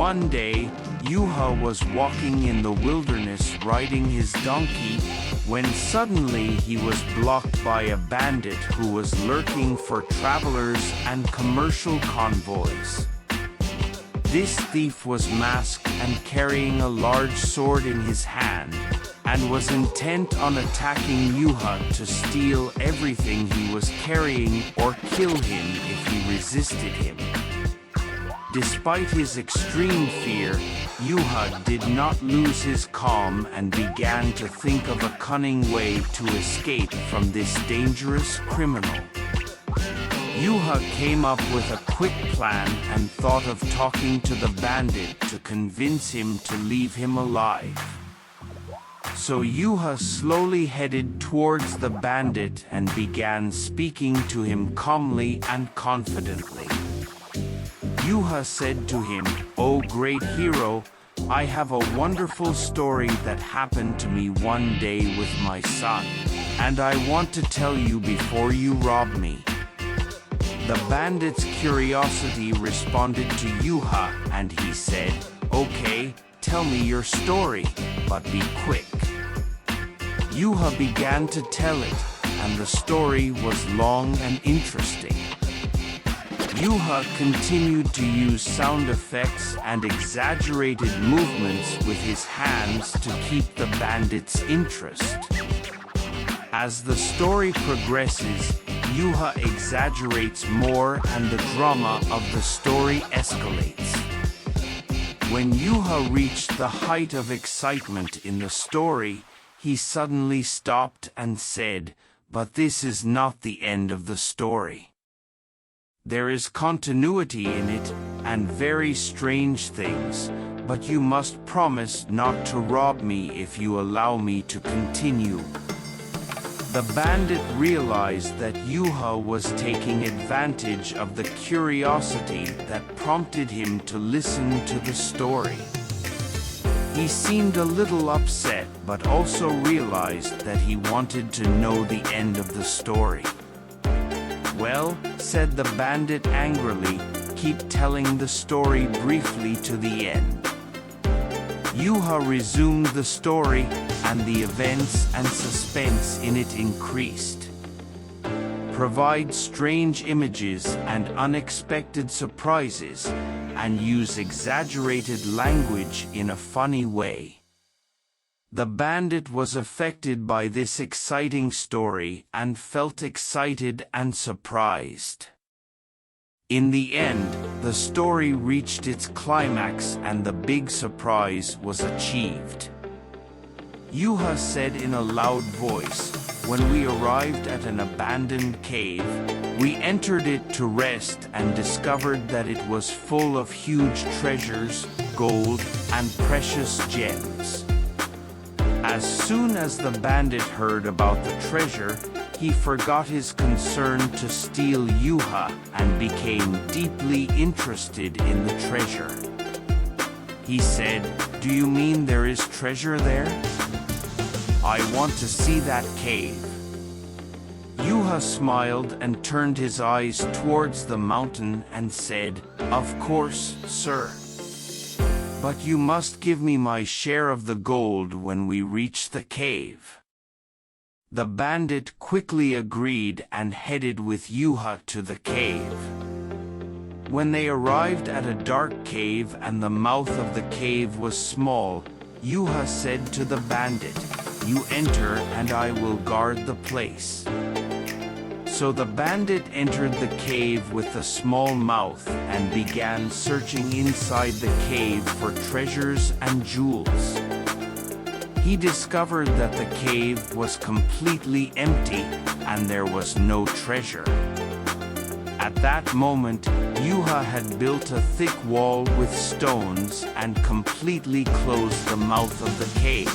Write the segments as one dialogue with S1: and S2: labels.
S1: One day, Juha was walking in the wilderness riding his donkey, when suddenly he was blocked by a bandit who was lurking for travelers and commercial convoys. This thief was masked and carrying a large sword in his hand, and was intent on attacking Juha to steal everything he was carrying or kill him if he resisted him. Despite his extreme fear, Juha did not lose his calm and began to think of a cunning way to escape from this dangerous criminal. Juha came up with a quick plan and thought of talking to the bandit to convince him to leave him alive. So Juha slowly headed towards the bandit and began speaking to him calmly and confidently. Juha said to him, "O great hero, I have a wonderful story that happened to me one day with my son, and I want to tell you before you rob me." The bandit's curiosity responded to Juha, and he said, "Okay, tell me your story, but be quick." Juha began to tell it, and the story was long and interesting. Juha continued to use sound effects and exaggerated movements with his hands to keep the bandit's interest. As the story progresses, Juha exaggerates more and the drama of the story escalates. When Juha reached the height of excitement in the story, he suddenly stopped and said, "But this is not the end of the story. There is continuity in it, and very strange things, but you must promise not to rob me if you allow me to continue." The bandit realized that Juha was taking advantage of the curiosity that prompted him to listen to the story. He seemed a little upset, but also realized that he wanted to know the end of the story. "Well," said the bandit angrily, "keep telling the story briefly to the end." Juha resumed the story, and the events and suspense in it increased. Provide strange images and unexpected surprises, and use exaggerated language in a funny way. The bandit was affected by this exciting story and felt excited and surprised. In the end, the story reached its climax and the big surprise was achieved. Juha said in a loud voice, "When we arrived at an abandoned cave, we entered it to rest and discovered that it was full of huge treasures, gold, and precious gems." As soon as the bandit heard about the treasure, he forgot his concern to steal Juha and became deeply interested in the treasure. He said, "Do you mean there is treasure there? I want to see that cave." Juha smiled and turned his eyes towards the mountain and said, "Of course, sir. But you must give me my share of the gold when we reach the cave." The bandit quickly agreed and headed with Juha to the cave. When they arrived at a dark cave and the mouth of the cave was small, Juha said to the bandit, "You enter and I will guard the place." So the bandit entered the cave with a small mouth and began searching inside the cave for treasures and jewels. He discovered that the cave was completely empty and there was no treasure. At that moment, Juha had built a thick wall with stones and completely closed the mouth of the cave.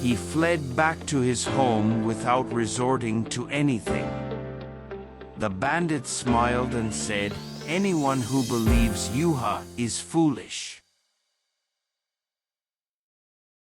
S1: He fled back to his home without resorting to anything. The bandit smiled and said, "Anyone who believes Juha is foolish."